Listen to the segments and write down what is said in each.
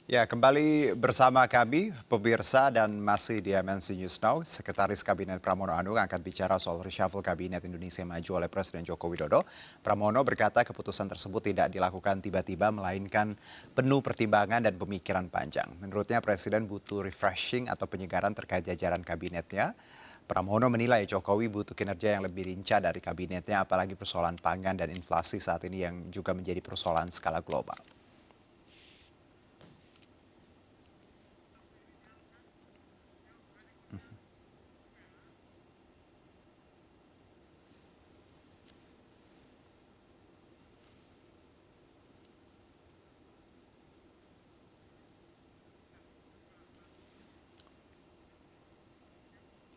Ya, kembali bersama kami, pemirsa, dan masih di MNC News Now, Sekretaris Kabinet Pramono Anung angkat bicara soal reshuffle Kabinet Indonesia Maju oleh Presiden Joko Widodo. Pramono berkata keputusan tersebut tidak dilakukan tiba-tiba, melainkan penuh pertimbangan dan pemikiran panjang. Menurutnya Presiden butuh refreshing atau penyegaran terkait jajaran kabinetnya. Pramono menilai Jokowi butuh kinerja yang lebih lincah dari kabinetnya, apalagi persoalan pangan dan inflasi saat ini yang juga menjadi persoalan skala global.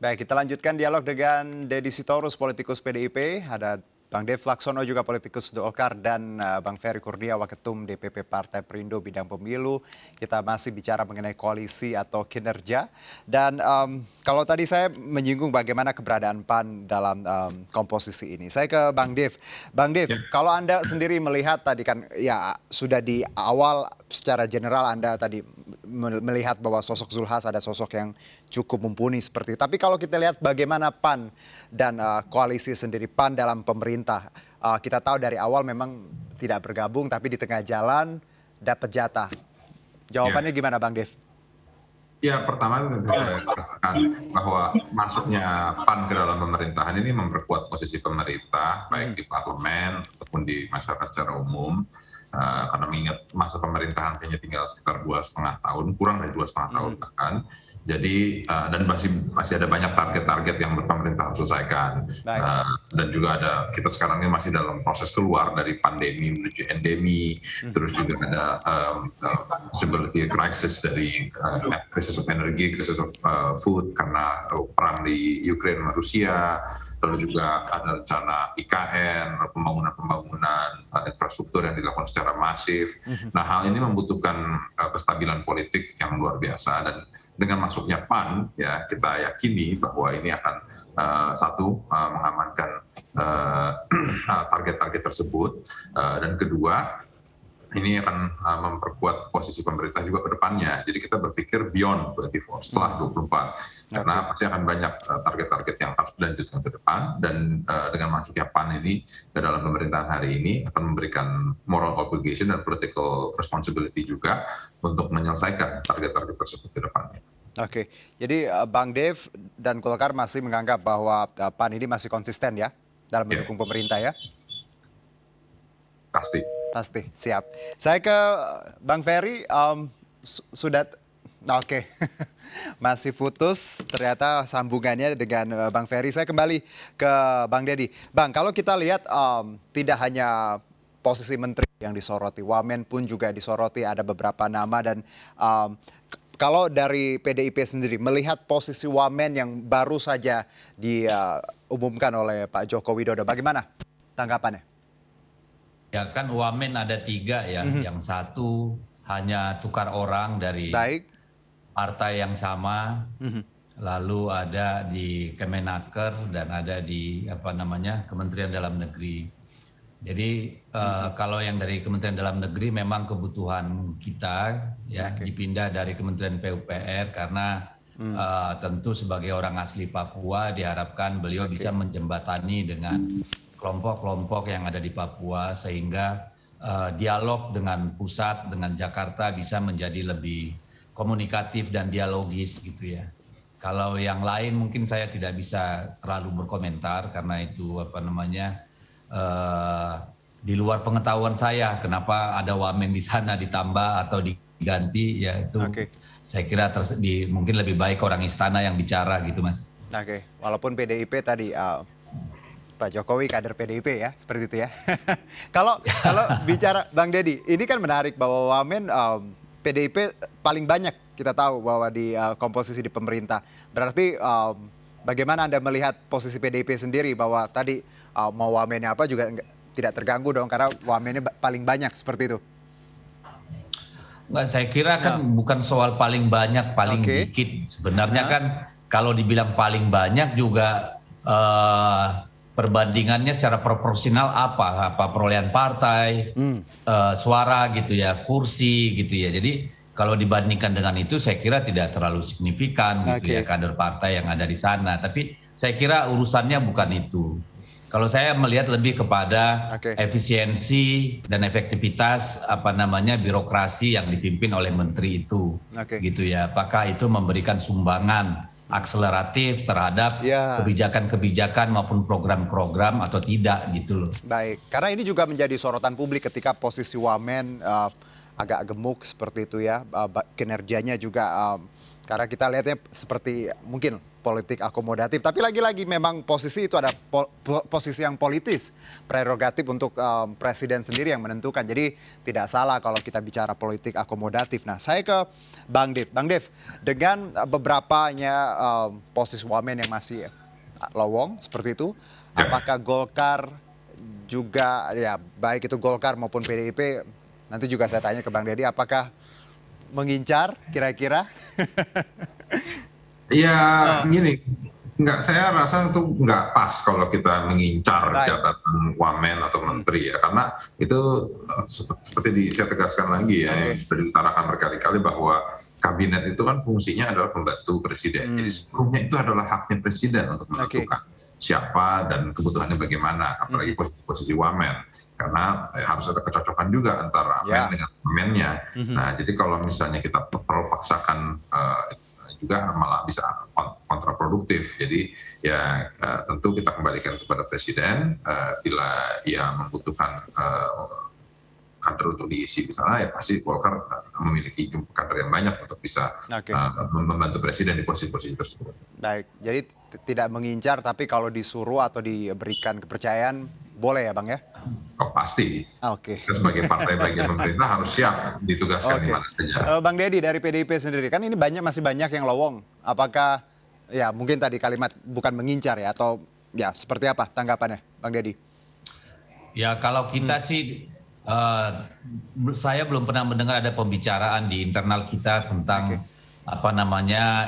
Baik, kita lanjutkan dialog dengan Deddy Sitorus, politikus PDIP. Ada Bang Dev Laksono, juga politikus Golkar, dan Bang Ferry Kurnia, Waketum DPP Partai Perindo bidang pemilu. Kita masih bicara mengenai koalisi atau kinerja. Dan kalau tadi saya menyinggung bagaimana keberadaan PAN dalam komposisi ini. Saya ke Bang Dev. Bang Dev, kalau Anda sendiri melihat tadi kan ya sudah di awal secara general Anda tadi melihat bahwa sosok Zulhas ada sosok yang cukup mumpuni seperti itu. Tapi kalau kita lihat bagaimana PAN dan koalisi sendiri, PAN dalam pemerintah, kita tahu dari awal memang tidak bergabung, tapi di tengah jalan dapat jatah. Jawabannya gimana, Bang Dev? Ya, pertama saya katakan bahwa masuknya PAN ke dalam pemerintahan ini memperkuat posisi pemerintah, baik di parlemen ataupun di masyarakat secara umum. Karena mengingat masa pemerintahan hanya tinggal sekitar 2,5 tahun, kurang dari 2,5 tahun bahkan. Jadi dan masih ada banyak target-target yang pemerintah harus selesaikan. Dan juga kita sekarang ini masih dalam proses keluar dari pandemi menuju endemi, terus juga ada stability crisis dari krisis of energy, krisis of food karena perang di Ukraina sama Rusia. Lalu juga ada rencana IKN, pembangunan infrastruktur yang dilakukan secara masif. Nah, hal ini membutuhkan kestabilan politik yang luar biasa, dan dengan masuknya PAN, ya kita yakini bahwa ini akan mengamankan target-target tersebut, dan kedua, ini akan memperkuat posisi pemerintah juga ke depannya. Jadi kita berpikir beyond 24, setelah 24. Karena pasti akan banyak target-target yang harus dilanjutkan ke depan. Dan dengan masuknya PAN ini ke dalam pemerintahan hari ini akan memberikan moral obligation dan political responsibility juga untuk menyelesaikan target-target tersebut ke depannya. Oke, jadi Bang Dev dan Golkar masih menganggap bahwa PAN ini masih konsisten ya dalam mendukung pemerintah ya? Pasti. Pasti, siap. Saya ke Bang Ferry, sudah, oke. Masih putus ternyata sambungannya dengan Bang Ferry. Saya kembali ke Bang Deddy. Bang, kalau kita lihat tidak hanya posisi menteri yang disoroti, wamen pun juga disoroti, ada beberapa nama, dan kalau dari PDIP sendiri melihat posisi wamen yang baru saja diumumkan oleh Pak Joko Widodo, bagaimana tanggapannya? Ya kan wamen ada 3 ya, yang satu hanya tukar orang dari partai yang sama, lalu ada di Kemenaker dan ada di Kementerian Dalam Negeri. Jadi kalau yang dari Kementerian Dalam Negeri memang kebutuhan kita ya dipindah dari Kementerian PUPR karena tentu sebagai orang asli Papua diharapkan beliau bisa menjembatani dengan kelompok-kelompok yang ada di Papua sehingga dialog dengan pusat, dengan Jakarta bisa menjadi lebih komunikatif dan dialogis gitu ya. Kalau yang lain mungkin saya tidak bisa terlalu berkomentar karena itu di luar pengetahuan saya. Kenapa ada wamen di sana ditambah atau diganti ya itu saya kira mungkin lebih baik orang istana yang bicara gitu Mas. Oke, walaupun PDIP tadi Pak Jokowi kader PDIP ya, seperti itu ya. Kalau bicara Bang Deddy, ini kan menarik bahwa wamen PDIP paling banyak kita tahu bahwa di komposisi di pemerintah. Berarti bagaimana Anda melihat posisi PDIP sendiri bahwa tadi mau wamennya apa juga tidak terganggu dong karena wamennya paling banyak seperti itu? Enggak, saya kira kan bukan soal paling banyak, paling dikit. Sebenarnya kan kalau dibilang paling banyak juga perbandingannya secara proporsional apa perolehan partai, suara gitu ya, kursi gitu ya. Jadi kalau dibandingkan dengan itu saya kira tidak terlalu signifikan gitu ya kader partai yang ada di sana. Tapi saya kira urusannya bukan itu. Kalau saya melihat lebih kepada efisiensi dan efektivitas birokrasi yang dipimpin oleh menteri itu, gitu ya. Apakah itu memberikan sumbangan akseleratif terhadap kebijakan-kebijakan maupun program-program atau tidak gitu loh. Baik, karena ini juga menjadi sorotan publik ketika posisi Wamen agak gemuk seperti itu ya, kinerjanya juga karena kita lihatnya seperti mungkin politik akomodatif, tapi lagi-lagi memang posisi itu ada posisi yang politis, prerogatif untuk presiden sendiri yang menentukan. Jadi tidak salah kalau kita bicara politik akomodatif. Nah, saya ke Bang Dev. Bang Dev, dengan beberapanya posisi Wamen yang masih lowong seperti itu, apakah Golkar juga, ya baik itu Golkar maupun PDIP, nanti juga saya tanya ke Bang Deddy, apakah mengincar kira-kira? Ya gini, saya rasa itu nggak pas kalau kita mengincar jabatan wamen atau menteri ya, karena itu seperti saya tegaskan lagi ya, yang sudah diutarakan berkali-kali bahwa kabinet itu kan fungsinya adalah pembantu presiden. Jadi sepenuhnya itu adalah haknya presiden untuk menentukan siapa dan kebutuhannya bagaimana, apalagi posisi wamen, karena harus ada kecocokan juga antara men dengan wamennya. Nah, jadi kalau misalnya kita perlu paksakan juga malah bisa kontraproduktif. Jadi ya tentu kita kembalikan kepada presiden bila ia membutuhkan kader untuk diisi di sana, ya pasti Golkar memiliki jumlah kader yang banyak untuk bisa membantu presiden di posisi-posisi tersebut. Baik, jadi tidak mengincar, tapi kalau disuruh atau diberikan kepercayaan boleh ya Bang ya? Oh, pasti. Kita sebagai partai bagian pemerintah harus siap ditugaskan di mana saja. Bang Deddy dari PDIP sendiri, kan ini masih banyak yang lowong. Apakah ya mungkin tadi kalimat bukan mengincar ya, atau ya seperti apa tanggapannya Bang Deddy? Ya kalau kita sih saya belum pernah mendengar ada pembicaraan di internal kita tentang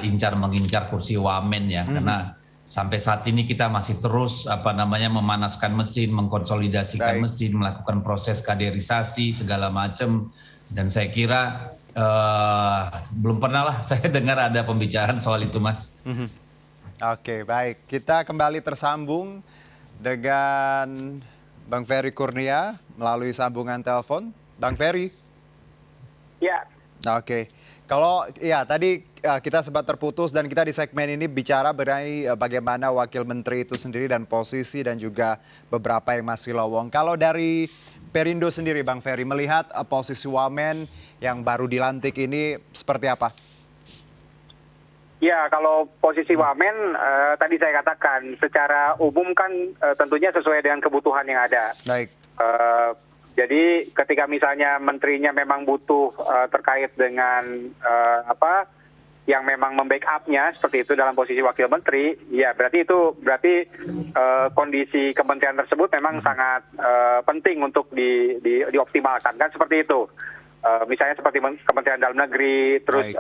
incar mengincar kursi wamen ya, karena sampai saat ini kita masih terus memanaskan mesin, mengkonsolidasikan mesin, melakukan proses kaderisasi segala macam, dan saya kira belum pernah lah saya dengar ada pembicaraan soal itu, Mas. Oke, baik, kita kembali tersambung dengan Bang Ferry Kurnia melalui sambungan telepon. Bang Ferry. Ya. Oke. Kalau ya tadi kita sempat terputus dan kita di segmen ini bicara mengenai bagaimana wakil menteri itu sendiri dan posisi dan juga beberapa yang masih lowong. Kalau dari Perindo sendiri Bang Ferry melihat posisi wamen yang baru dilantik ini seperti apa? Ya, kalau posisi wamen tadi saya katakan secara umum kan tentunya sesuai dengan kebutuhan yang ada. Baik. Jadi ketika misalnya menterinya memang butuh terkait dengan yang memang membackup-nya seperti itu dalam posisi wakil menteri, ya berarti kondisi kementerian tersebut memang sangat penting untuk dioptimalkan, kan seperti itu. Misalnya seperti Kementerian Dalam Negeri, terus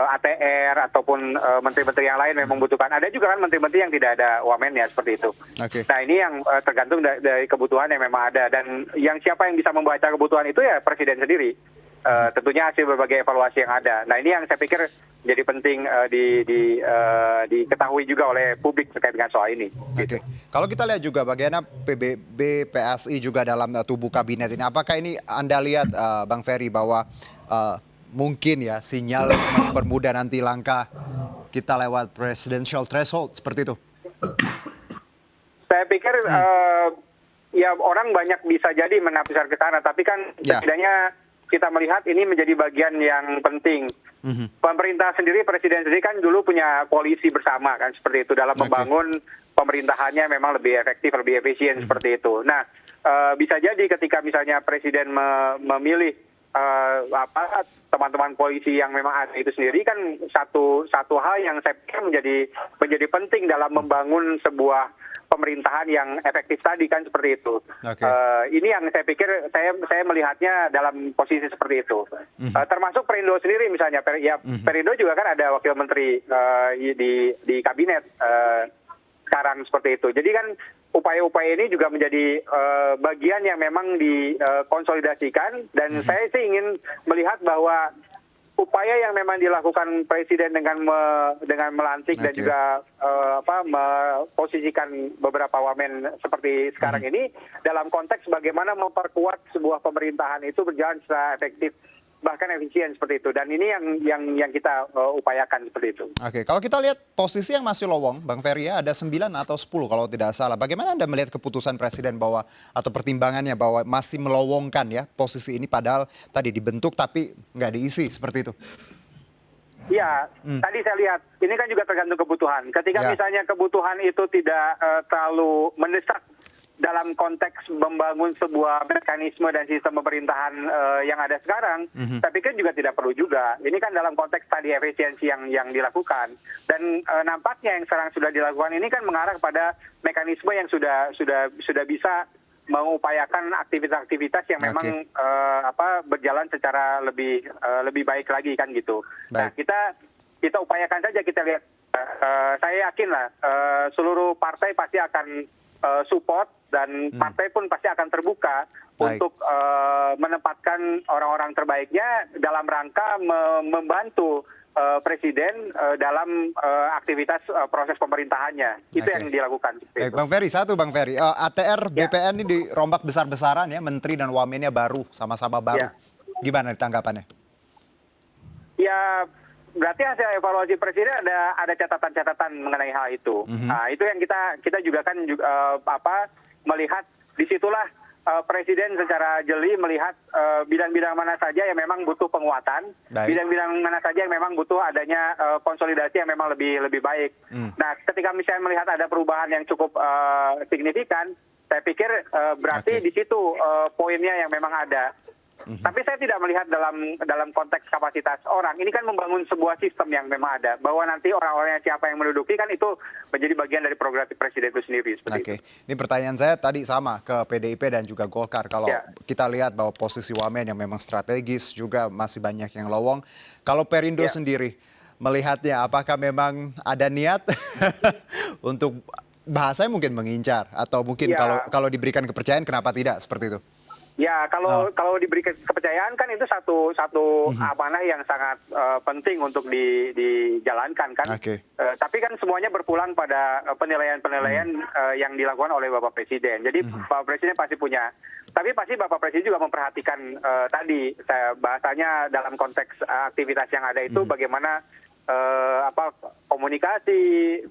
ATR ataupun menteri-menteri yang lain memang membutuhkan. Ada juga kan menteri-menteri yang tidak ada wamennya seperti itu. Nah ini yang tergantung dari kebutuhan yang memang ada, dan yang siapa yang bisa membaca kebutuhan itu ya presiden sendiri. Tentunya hasil berbagai evaluasi yang ada. Nah ini yang saya pikir jadi penting diketahui juga oleh publik terkait dengan soal ini. Oke. Kalau kita lihat juga bagaimana PBB, PSI juga dalam tubuh kabinet ini, apakah ini Anda lihat Bang Ferry bahwa mungkin ya sinyal mempermudah nanti langkah kita lewat presidential threshold seperti itu? Saya pikir ya orang banyak bisa jadi menafsir ke sana, tapi kan setidaknya kita melihat ini menjadi bagian yang penting. Pemerintah sendiri, presiden sendiri kan dulu punya koalisi bersama kan seperti itu dalam membangun pemerintahannya memang lebih efektif, lebih efisien seperti itu. Nah, bisa jadi ketika misalnya presiden memilih teman-teman koalisi yang memang ada itu sendiri, kan satu hal yang saya pikir menjadi penting dalam membangun sebuah pemerintahan yang efektif tadi kan seperti itu. Ini yang saya pikir saya melihatnya dalam posisi seperti itu. Termasuk Perindo sendiri misalnya, Perindo juga kan ada wakil menteri di kabinet sekarang seperti itu. Jadi kan upaya-upaya ini juga menjadi bagian yang memang dikonsolidasikan, dan saya sih ingin melihat bahwa upaya yang memang dilakukan Presiden dengan melantik dan juga memposisikan beberapa wamen seperti sekarang ini dalam konteks bagaimana memperkuat sebuah pemerintahan itu berjalan secara efektif bahkan efisien seperti itu, dan ini yang kita upayakan seperti itu. Oke, kalau kita lihat posisi yang masih lowong, Bang Ferry, ya, ada 9 atau 10 kalau tidak salah. Bagaimana Anda melihat keputusan Presiden bahwa atau pertimbangannya bahwa masih melowongkan ya posisi ini padahal tadi dibentuk tapi nggak diisi seperti itu? Ya, tadi saya lihat ini kan juga tergantung kebutuhan. Ketika misalnya kebutuhan itu tidak terlalu mendesak dalam konteks membangun sebuah mekanisme dan sistem pemerintahan yang ada sekarang, saya pikir juga tidak perlu juga. Ini kan dalam konteks tadi efisiensi yang dilakukan. Dan nampaknya yang sekarang sudah dilakukan ini kan mengarah kepada mekanisme yang sudah bisa mengupayakan aktivitas-aktivitas yang memang berjalan secara lebih baik lagi kan gitu. Nah, kita upayakan saja, kita lihat. Saya yakin lah seluruh partai pasti akan support dan partai pun pasti akan terbuka untuk menempatkan orang-orang terbaiknya dalam rangka membantu Presiden dalam aktivitas proses pemerintahannya. Itu yang dilakukan. Baik, Bang Ferry, Bang Ferry. ATR BPN ini dirombak besar-besaran ya, menteri dan wamennya baru, sama-sama baru. Gimana tanggapannya? Ya, berarti hasil evaluasi Presiden ada catatan-catatan mengenai hal itu. Nah, itu yang kita juga kan melihat disitulah Presiden secara jeli melihat bidang-bidang mana saja yang memang butuh penguatan, bidang-bidang mana saja yang memang butuh adanya konsolidasi yang memang lebih baik. Nah, ketika misalnya melihat ada perubahan yang cukup signifikan, saya pikir berarti di situ poinnya yang memang ada. Tapi saya tidak melihat dalam konteks kapasitas orang. Ini kan membangun sebuah sistem yang memang ada. Bahwa nanti orang-orangnya siapa yang menduduki kan itu menjadi bagian dari prerogatif Presiden itu sendiri. Oke, ini pertanyaan saya tadi sama ke PDIP dan juga Golkar. Kalau kita lihat bahwa posisi wamen yang memang strategis juga masih banyak yang lowong. Kalau Perindo sendiri melihatnya apakah memang ada niat untuk bahasanya mungkin mengincar atau mungkin kalau diberikan kepercayaan kenapa tidak seperti itu? Ya, kalau diberi kepercayaan kan itu satu amanah yang sangat penting untuk dijalankan kan. Tapi kan semuanya berpulang pada penilaian-penilaian yang dilakukan oleh Bapak Presiden. Jadi Bapak Presiden pasti punya. Tapi pasti Bapak Presiden juga memperhatikan tadi bahasanya dalam konteks aktivitas yang ada itu bagaimana komunikasi,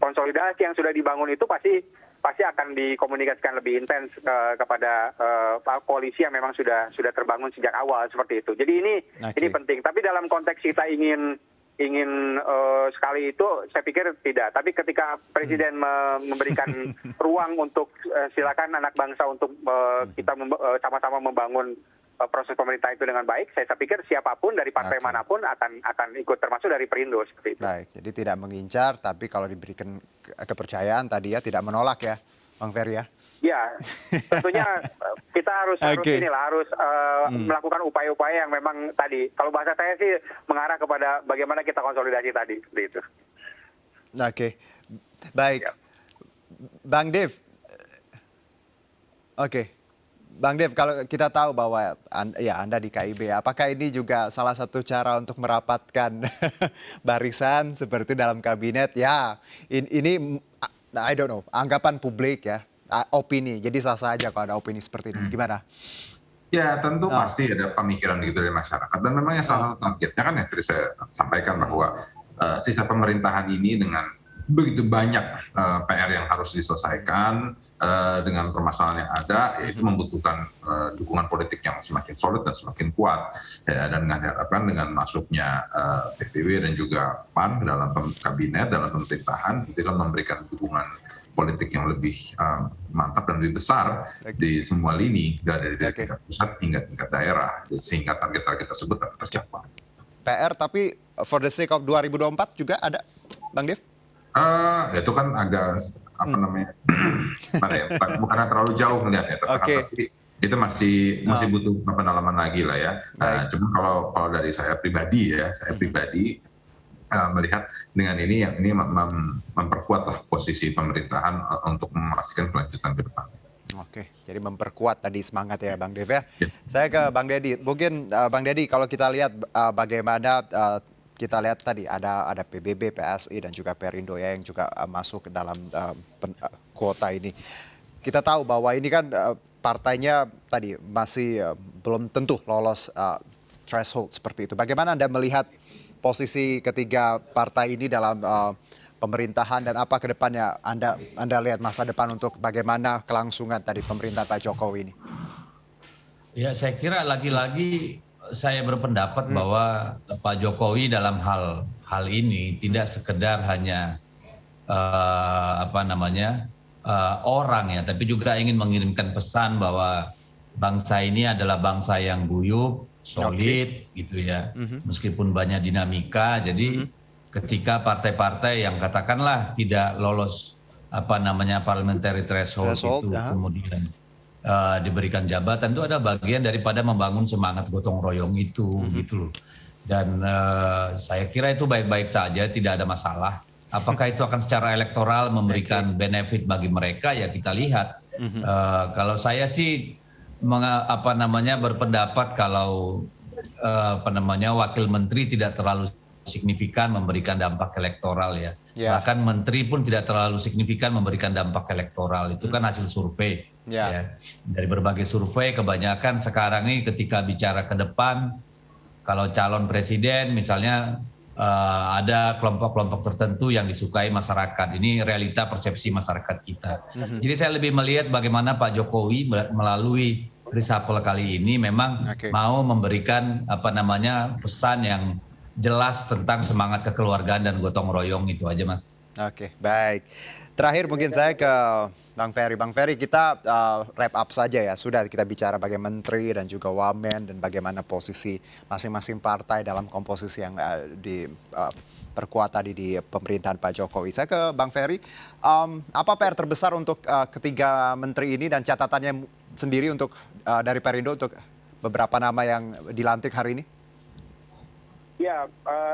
konsolidasi yang sudah dibangun itu pasti akan dikomunikasikan lebih intens kepada koalisi yang memang sudah terbangun sejak awal seperti itu. Jadi ini penting. Tapi dalam konteks kita ingin sekali itu, saya pikir tidak. Tapi ketika Presiden memberikan ruang untuk silakan anak bangsa untuk kita sama-sama membangun proses pemerintah itu dengan baik, saya pikir siapapun dari partai manapun akan ikut, termasuk dari Perindo seperti itu. Baik, jadi tidak mengincar, tapi kalau diberikan kepercayaan tadi ya tidak menolak ya, Bang Ferry ya? Ya, tentunya kita harus melakukan upaya-upaya yang memang tadi, kalau bahasa saya sih mengarah kepada bagaimana kita konsolidasi tadi seperti itu. Oke, baik, Bang Dev. Bang Dev, kalau kita tahu bahwa Anda di KIB, apakah ini juga salah satu cara untuk merapatkan barisan seperti dalam kabinet? Ya, ini I don't know, anggapan publik ya, opini. Jadi sah-sah aja kalau ada opini seperti ini. Gimana? Ya, tentu pasti ada pemikiran gitu dari masyarakat. Dan memang yang salah satu targetnya kan yang tadi saya sampaikan bahwa sisa pemerintahan ini dengan begitu banyak PR yang harus diselesaikan dengan permasalahan yang ada, yaitu membutuhkan dukungan politik yang semakin solid dan semakin kuat. Dan dengan harapan dengan masuknya PTW dan juga PAN dalam kabinet, dalam pemerintahan, itu kan memberikan dukungan politik yang lebih mantap dan lebih besar di semua lini, dari tingkat pusat hingga tingkat daerah, sehingga target-target tersebut dapat tercapai. PR tapi for the sake of 2024 juga ada, Bang Dev? Itu kan agak bukan terlalu jauh melihatnya, tapi itu masih butuh pendalaman lagi lah ya. Cuma kalau dari saya pribadi melihat dengan ini memperkuatlah posisi pemerintahan untuk memastikan kelanjutan ke depan. Oke, jadi memperkuat tadi semangat ya Bang Dev ya. Saya ke Bang Deddy. Mungkin Bang Deddy kalau kita lihat bagaimana kita lihat tadi ada PBB, PSI dan juga Perindo ya yang juga masuk ke dalam kuota ini. Kita tahu bahwa ini kan partainya tadi masih belum tentu lolos threshold seperti itu. Bagaimana Anda melihat posisi ketiga partai ini dalam pemerintahan dan apa ke depannya Anda lihat masa depan untuk bagaimana kelangsungan tadi pemerintahan Pak Jokowi ini? Ya, saya kira lagi-lagi saya berpendapat bahwa Pak Jokowi dalam hal ini tidak sekedar hanya orang ya, tapi juga ingin mengirimkan pesan bahwa bangsa ini adalah bangsa yang guyup, solid gitu ya. Meskipun banyak dinamika, jadi ketika partai-partai yang katakanlah tidak lolos parliamentary threshold itu kemudian diberikan jabatan, itu ada bagian daripada membangun semangat gotong royong itu gitu loh. Dan saya kira itu baik-baik saja, tidak ada masalah. Apakah itu akan secara elektoral memberikan benefit bagi mereka, ya kita lihat. Kalau saya sih berpendapat kalau wakil menteri tidak terlalu signifikan memberikan dampak elektoral ya. Bahkan menteri pun tidak terlalu signifikan memberikan dampak elektoral. Itu kan hasil survei. Ya. Dari berbagai survei kebanyakan sekarang ini ketika bicara ke depan, kalau calon presiden misalnya ada kelompok-kelompok tertentu yang disukai masyarakat. Ini realita persepsi masyarakat kita. Jadi saya lebih melihat bagaimana Pak Jokowi melalui reshuffle kali ini memang mau memberikan pesan yang jelas tentang semangat kekeluargaan dan gotong royong, itu aja Mas. Oke, baik. Terakhir mungkin saya ke Bang Ferry. Bang Ferry, kita wrap up saja ya. Sudah kita bicara bagaimana menteri dan juga wamen dan bagaimana posisi masing-masing partai dalam komposisi yang diperkuat tadi di pemerintahan Pak Jokowi. Saya ke Bang Ferry, apa PR terbesar untuk ketiga menteri ini dan catatannya sendiri untuk dari Perindo untuk beberapa nama yang dilantik hari ini? Ya,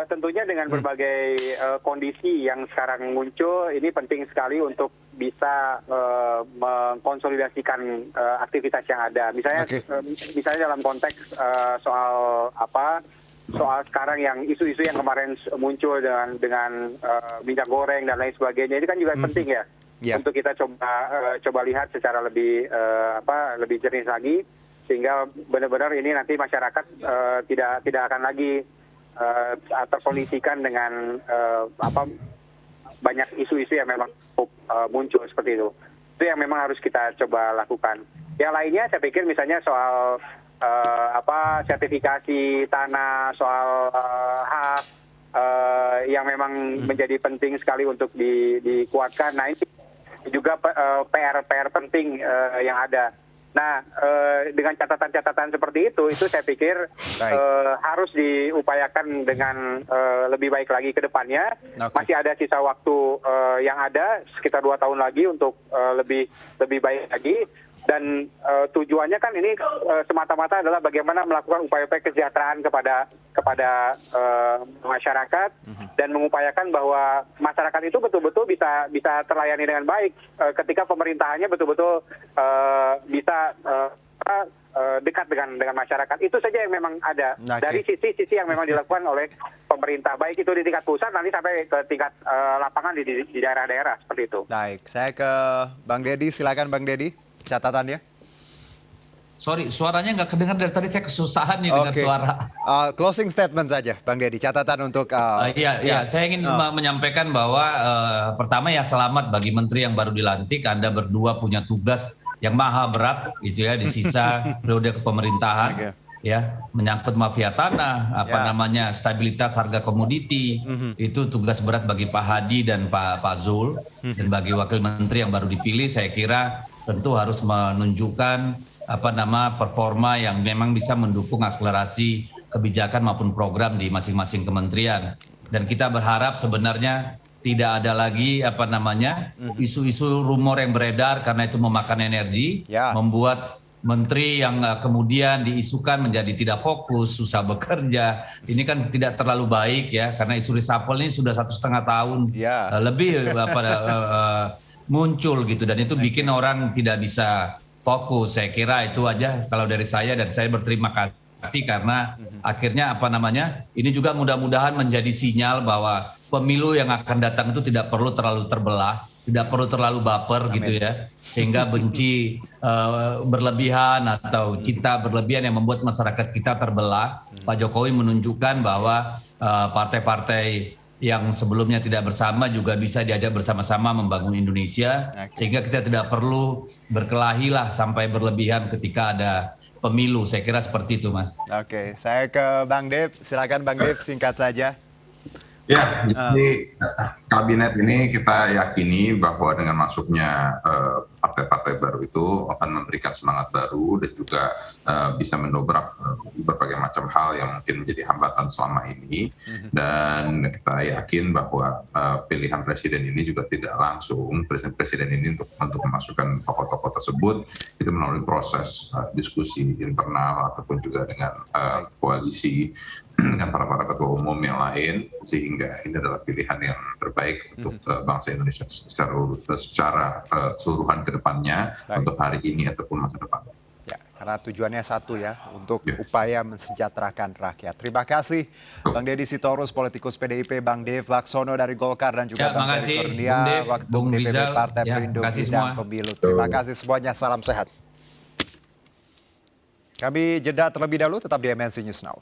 tentunya dengan berbagai kondisi yang sekarang muncul, ini penting sekali untuk bisa mengkonsolidasikan aktivitas yang ada. Misalnya dalam konteks soal sekarang yang isu-isu yang kemarin muncul dengan minyak goreng dan lain sebagainya, ini kan juga penting ya untuk kita coba lihat secara lebih jernih lagi, sehingga benar-benar ini nanti masyarakat tidak akan lagi terkondisikan dengan banyak isu-isu yang memang muncul seperti itu. Itu yang memang harus kita coba lakukan. Yang lainnya saya pikir misalnya soal sertifikasi tanah, soal hak yang memang menjadi penting sekali untuk dikuatkan. Nah, ini juga PR penting yang ada. Nah, dengan catatan-catatan seperti itu saya pikir harus diupayakan dengan lebih baik lagi ke depannya. Masih ada sisa waktu yang ada sekitar 2 tahun lagi untuk lebih baik lagi. Dan tujuannya kan ini semata-mata adalah bagaimana melakukan upaya-upaya kesejahteraan kepada masyarakat dan mengupayakan bahwa masyarakat itu betul-betul bisa terlayani dengan baik ketika pemerintahannya betul-betul bisa dekat dengan masyarakat. Itu saja yang memang ada dari sisi yang memang dilakukan oleh pemerintah, baik itu di tingkat pusat nanti sampai ke tingkat lapangan di daerah-daerah seperti itu. Baik, saya ke Bang Deddy, silakan Bang Deddy. Catatannya? Sorry, suaranya nggak kedengar dari tadi, saya kesusahan nih dengan suara. Closing statement saja, Bang Deddy. Catatan untuk... Saya ingin menyampaikan bahwa pertama ya selamat bagi menteri yang baru dilantik. Anda berdua punya tugas yang maha berat gitu ya di sisa periode kepemerintahan. Ya, menyangkut mafia tanah, stabilitas harga komoditi, itu tugas berat bagi Pak Hadi dan Pak Zul. Dan bagi wakil menteri yang baru dipilih, saya kira tentu harus menunjukkan performa yang memang bisa mendukung akselerasi kebijakan maupun program di masing-masing kementerian. Dan kita berharap sebenarnya tidak ada lagi isu-isu rumor yang beredar karena itu memakan energi, membuat menteri yang kemudian diisukan menjadi tidak fokus, susah bekerja. Ini kan tidak terlalu baik ya, karena isu reshuffle ini sudah 1,5 tahun lebih muncul gitu, dan itu bikin orang tidak bisa fokus. Saya kira itu aja kalau dari saya, dan saya berterima kasih karena akhirnya ini juga mudah-mudahan menjadi sinyal bahwa pemilu yang akan datang itu tidak perlu terlalu terbelah, tidak perlu terlalu baper gitu ya, sehingga benci berlebihan atau cinta berlebihan yang membuat masyarakat kita terbelah. Pak Jokowi menunjukkan bahwa partai-partai yang sebelumnya tidak bersama juga bisa diajak bersama-sama membangun Indonesia, sehingga kita tidak perlu berkelahi lah sampai berlebihan ketika ada pemilu. Saya kira seperti itu, Mas. Oke, saya ke Bang Dev. Silakan Bang Dev, singkat saja. Ya, jadi kabinet ini kita yakini bahwa dengan masuknya partai-partai baru itu akan memberikan semangat baru dan juga bisa mendobrak berbagai macam hal yang mungkin menjadi hambatan selama ini. Dan kita yakin bahwa pilihan presiden ini juga tidak langsung, presiden ini untuk memasukkan tokoh-tokoh tersebut itu melalui proses diskusi internal ataupun juga dengan koalisi dengan para ketua umum yang lain, sehingga ini adalah pilihan yang terbaik untuk bangsa Indonesia secara keseluruhan ke depannya, untuk hari ini ataupun masa depan. Ya, karena tujuannya satu ya, untuk upaya mensejahterakan rakyat. Terima kasih Bang Deddy Sitorus, politikus PDIP, Bang Dev Laksono dari Golkar, dan juga Bang Ferry Kurnia, Waketum DPP Partai Perindo Bidang Pemilu. Terima kasih semuanya, salam sehat. Kami jeda terlebih dahulu, tetap di MNC News Now.